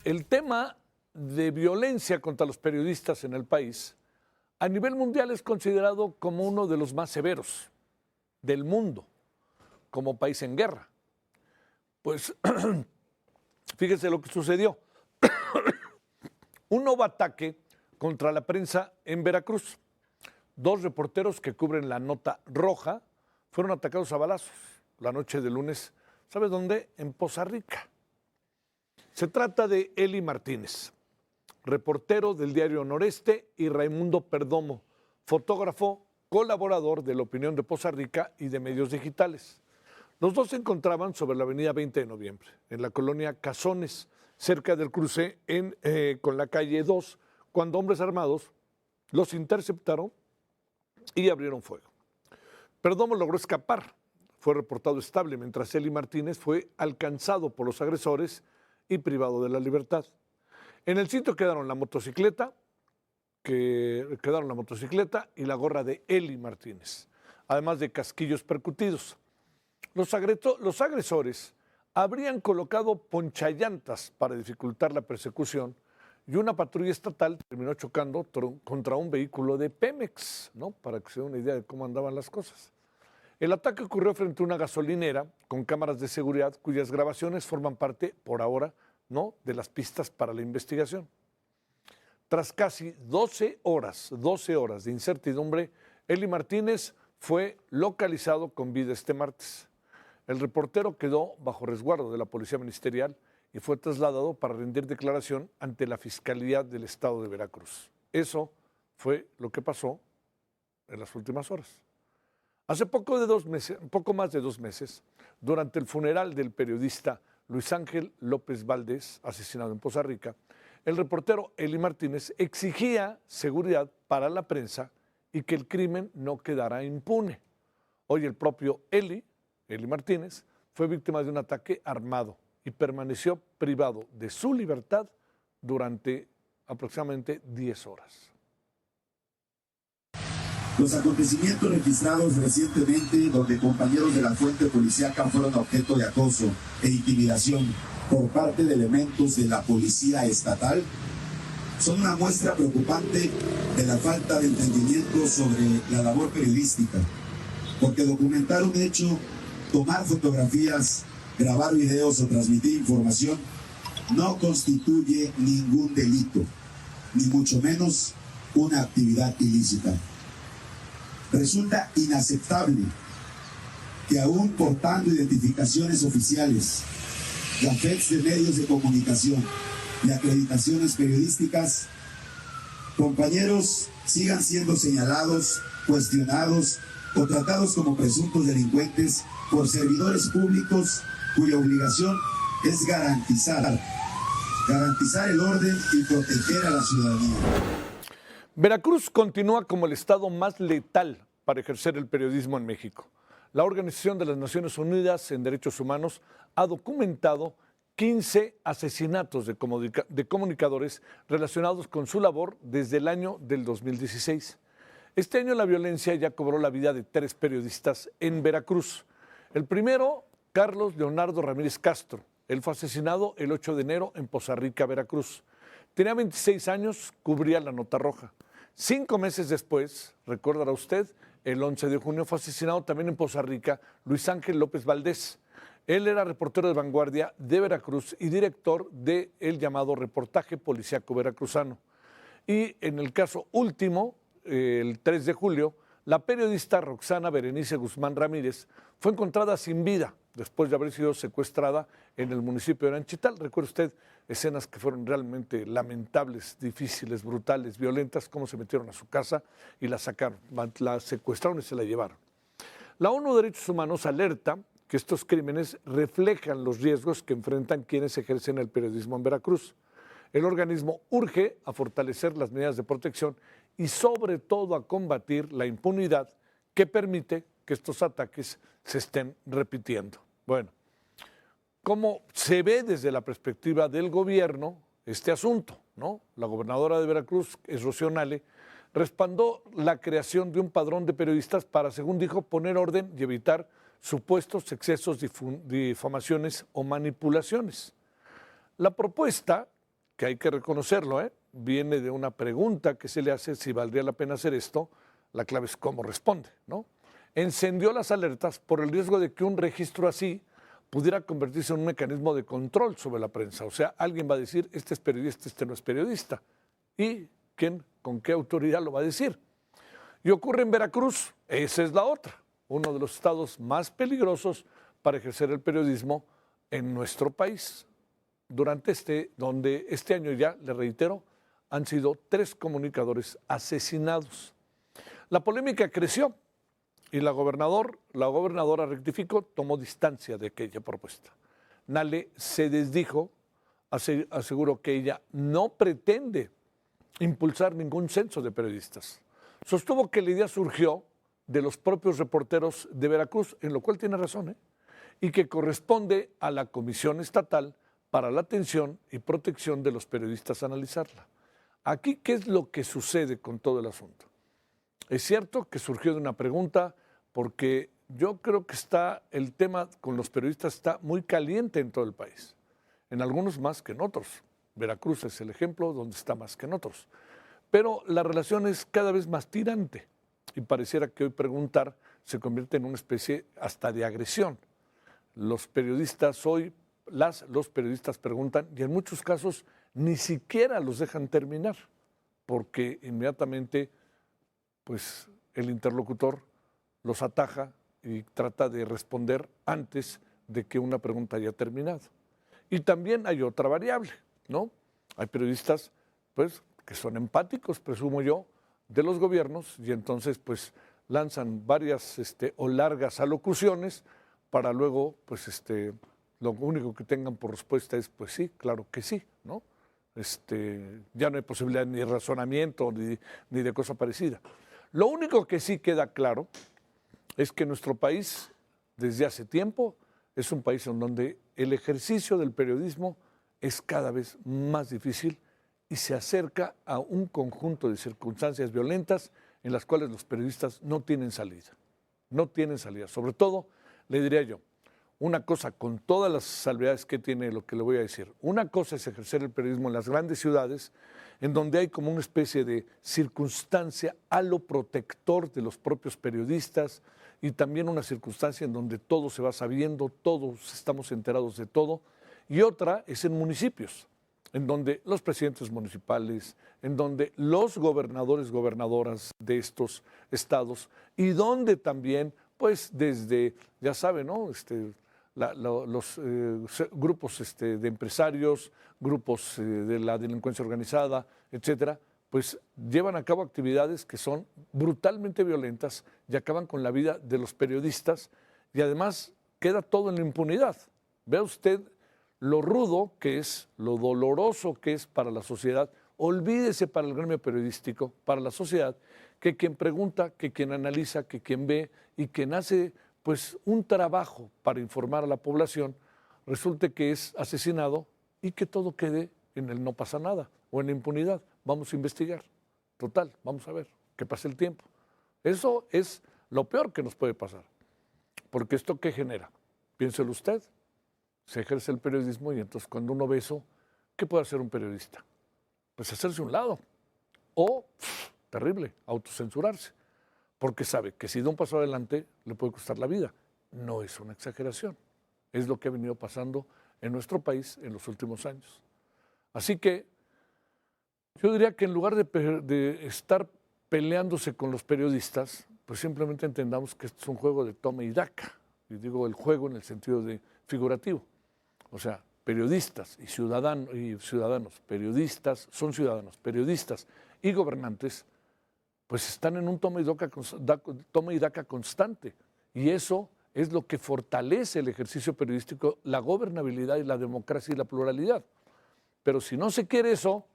el tema de violencia contra los periodistas en el país a nivel mundial es considerado como uno de los más severos del mundo, como país en guerra. Pues fíjese lo que sucedió. Un nuevo ataque contra la prensa en Veracruz. 2 reporteros que cubren la Nota Roja fueron atacados a balazos la noche del lunes. ¿Sabes dónde? En Poza Rica. Se trata de Eli Martínez, reportero del diario Noreste, y Raimundo Perdomo, fotógrafo, colaborador de La Opinión de Poza Rica y de medios digitales. Los dos se encontraban sobre la avenida 20 de noviembre, en la colonia Cazones, cerca del cruce con la calle 2, cuando hombres armados los interceptaron y abrieron fuego. Perdomo logró escapar, fue reportado estable, mientras Eli Martínez fue alcanzado por los agresores y privado de la libertad. En el sitio quedaron la motocicleta y la gorra de Eli Martínez, además de casquillos percutidos. Los agresores habrían colocado ponchallantas para dificultar la persecución y una patrulla estatal terminó chocando contra un vehículo de Pemex, ¿no? Para que se den una idea de cómo andaban las cosas. El ataque ocurrió frente a una gasolinera con cámaras de seguridad cuyas grabaciones forman parte, por ahora, ¿no?, de las pistas para la investigación. Tras casi 12 horas de incertidumbre, Eli Martínez fue localizado con vida este martes. El reportero quedó bajo resguardo de la Policía Ministerial y fue trasladado para rendir declaración ante la Fiscalía del Estado de Veracruz. Eso fue lo que pasó en las últimas horas. Hace poco más de 2 meses, durante el funeral del periodista Luis Ángel López Valdés, asesinado en Poza Rica, el reportero Eli Martínez exigía seguridad para la prensa y que el crimen no quedara impune. Hoy el propio Eli Martínez, fue víctima de un ataque armado y permaneció privado de su libertad durante aproximadamente 10 horas. Los acontecimientos registrados recientemente, donde compañeros de la fuente policíaca fueron objeto de acoso e intimidación por parte de elementos de la policía estatal, son una muestra preocupante de la falta de entendimiento sobre la labor periodística, porque documentar un hecho, tomar fotografías, grabar videos o transmitir información no constituye ningún delito, ni mucho menos una actividad ilícita. Resulta inaceptable que aún portando identificaciones oficiales, gafetes de medios de comunicación y acreditaciones periodísticas, compañeros sigan siendo señalados, cuestionados o tratados como presuntos delincuentes por servidores públicos cuya obligación es garantizar el orden y proteger a la ciudadanía. Veracruz continúa como el estado más letal para ejercer el periodismo en México. La Organización de las Naciones Unidas en Derechos Humanos ha documentado 15 asesinatos de comunicadores relacionados con su labor desde el año del 2016. Este año la violencia ya cobró la vida de 3 periodistas en Veracruz. El primero, Carlos Leonardo Ramírez Castro. Él fue asesinado el 8 de enero en Poza Rica, Veracruz. Tenía 26 años, cubría la Nota Roja. 5 meses después, recordará usted, el 11 de junio fue asesinado también en Poza Rica Luis Ángel López Valdés. Él era reportero de Vanguardia de Veracruz y director del llamado Reportaje Policíaco Veracruzano. Y en el caso último, el 3 de julio, la periodista Roxana Berenice Guzmán Ramírez fue encontrada sin vida después de haber sido secuestrada en el municipio de Nanchital. Recuerde usted escenas que fueron realmente lamentables, difíciles, brutales, violentas, cómo se metieron a su casa y la sacaron, la secuestraron y se la llevaron. La ONU Derechos Humanos alerta que estos crímenes reflejan los riesgos que enfrentan quienes ejercen el periodismo en Veracruz. El organismo urge a fortalecer las medidas de protección y sobre todo a combatir la impunidad que permite que estos ataques se estén repitiendo. Bueno, ¿cómo se ve desde la perspectiva del gobierno este asunto, ¿no? La gobernadora de Veracruz, Rocío Nale, respaldó la creación de un padrón de periodistas para, según dijo, poner orden y evitar supuestos excesos, difamaciones o manipulaciones. La propuesta que hay que reconocerlo, viene de una pregunta que se le hace si valdría la pena hacer esto. La clave es cómo responde, ¿no? Encendió las alertas por el riesgo de que un registro así pudiera convertirse en un mecanismo de control sobre la prensa. O sea, alguien va a decir, este es periodista, este no es periodista. ¿Y quién, con qué autoridad lo va a decir? Y ocurre en Veracruz, esa es la otra, uno de los estados más peligrosos para ejercer el periodismo en nuestro país. Donde este año ya, le reitero, han sido 3 comunicadores asesinados. La polémica creció y la gobernadora rectificó, tomó distancia de aquella propuesta. Nale se desdijo, aseguró que ella no pretende impulsar ningún censo de periodistas. Sostuvo que la idea surgió de los propios reporteros de Veracruz, en lo cual tiene razón, y que corresponde a la Comisión Estatal para la Atención y Protección de los Periodistas analizarla. Aquí, ¿qué es lo que sucede con todo el asunto? Es cierto que surgió de una pregunta, porque yo creo que el tema con los periodistas está muy caliente en todo el país, en algunos más que en otros. Veracruz es el ejemplo donde está más que en otros. Pero la relación es cada vez más tirante y pareciera que hoy preguntar se convierte en una especie hasta de agresión. Los periodistas los periodistas preguntan y en muchos casos ni siquiera los dejan terminar, porque inmediatamente pues el interlocutor los ataja y trata de responder antes de que una pregunta haya terminado. Y también hay otra variable, ¿no? Hay periodistas pues que son empáticos, presumo yo, de los gobiernos y entonces pues lanzan varias o largas alocuciones para luego pues lo único que tengan por respuesta es pues sí, claro que sí, ¿no? Ya no hay posibilidad ni de razonamiento ni de cosa parecida. Lo único que sí queda claro es que nuestro país, desde hace tiempo, es un país en donde el ejercicio del periodismo es cada vez más difícil y se acerca a un conjunto de circunstancias violentas en las cuales los periodistas no tienen salida. No tienen salida. Sobre todo, le diría yo, una cosa con todas las salvedades que tiene lo que le voy a decir. Una cosa es ejercer el periodismo en las grandes ciudades, en donde hay como una especie de circunstancia haloprotector de los propios periodistas y también una circunstancia en donde todo se va sabiendo, todos estamos enterados de todo. Y otra es en municipios, en donde los presidentes municipales, en donde los gobernadores, gobernadoras de estos estados y donde también, pues desde, ya saben, ¿no? Los grupos de empresarios, grupos de la delincuencia organizada, etcétera, pues llevan a cabo actividades que son brutalmente violentas y acaban con la vida de los periodistas y además queda todo en la impunidad. Vea usted lo rudo que es, lo doloroso que es para la sociedad. Olvídese para el gremio periodístico, para la sociedad, que quien pregunta, que quien analiza, que quien ve y quien hace pues un trabajo para informar a la población, resulte que es asesinado y que todo quede en el no pasa nada o en la impunidad. Vamos a investigar. Total, vamos a ver, que pase el tiempo. Eso es lo peor que nos puede pasar. Porque esto, ¿qué genera? Piénselo usted. Se ejerce el periodismo y entonces cuando uno ve eso, ¿qué puede hacer un periodista? Pues hacerse a un lado o, terrible, autocensurarse, porque sabe que si da un paso adelante le puede costar la vida. No es una exageración, es lo que ha venido pasando en nuestro país en los últimos años. Así que yo diría que en lugar de estar peleándose con los periodistas, pues simplemente entendamos que esto es un juego de toma y daca. Y digo el juego en el sentido de figurativo. O sea, periodistas y ciudadanos, periodistas, son ciudadanos, periodistas y gobernantes, pues están en un toma y daca constante. Y eso es lo que fortalece el ejercicio periodístico, la gobernabilidad y la democracia y la pluralidad. Pero si no se quiere eso,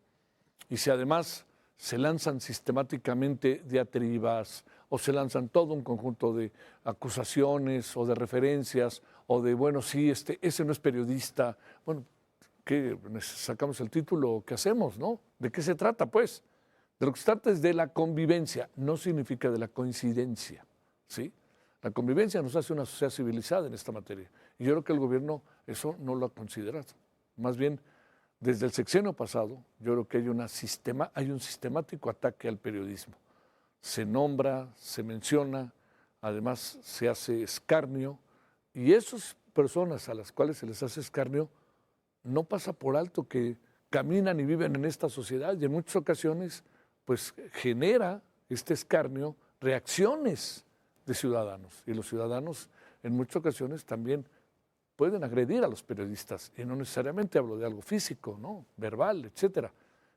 y si además se lanzan sistemáticamente diatribas o se lanzan todo un conjunto de acusaciones o de referencias o de, bueno, sí, ese no es periodista, bueno, ¿qué? ¿Sacamos el título? ¿Qué hacemos, no? ¿De qué se trata, pues? De lo que se trata es de la convivencia, no significa de la coincidencia, ¿sí? La convivencia nos hace una sociedad civilizada en esta materia. Y yo creo que el gobierno eso no lo ha considerado. Más bien Desde el sexenio pasado, yo creo que hay un sistemático ataque al periodismo. Se nombra, se menciona, además se hace escarnio, y esas personas a las cuales se les hace escarnio no pasa por alto que caminan y viven en esta sociedad, y en muchas ocasiones pues genera este escarnio reacciones de ciudadanos, y los ciudadanos en muchas ocasiones también pueden agredir a los periodistas, y no necesariamente hablo de algo físico, ¿no? Verbal, etcétera.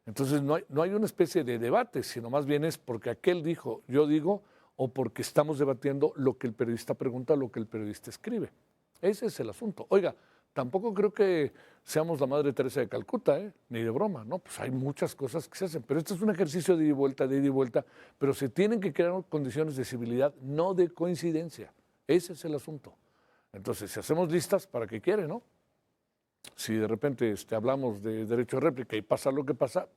Entonces no hay una especie de debate, sino más bien es porque aquel dijo, yo digo, o porque estamos debatiendo lo que el periodista pregunta, lo que el periodista escribe. Ese es el asunto. Oiga, tampoco creo que seamos la Madre Teresa de Calcuta, ni de broma, ¿no? Pues hay muchas cosas que se hacen, pero este es un ejercicio de ida y vuelta, pero se tienen que crear condiciones de civilidad, no de coincidencia. Ese es el asunto. Entonces, si hacemos listas, ¿para qué quiere, no? Si de repente hablamos de derecho de réplica y pasa lo que pasa,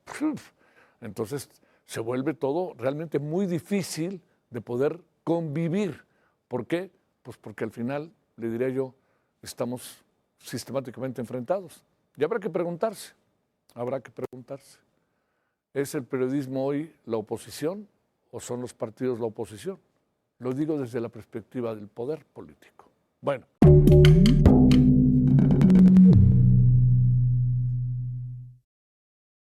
entonces se vuelve todo realmente muy difícil de poder convivir. ¿Por qué? Pues porque al final, le diría yo, estamos sistemáticamente enfrentados. Y habrá que preguntarse, ¿es el periodismo hoy la oposición o son los partidos la oposición? Lo digo desde la perspectiva del poder político. Bueno.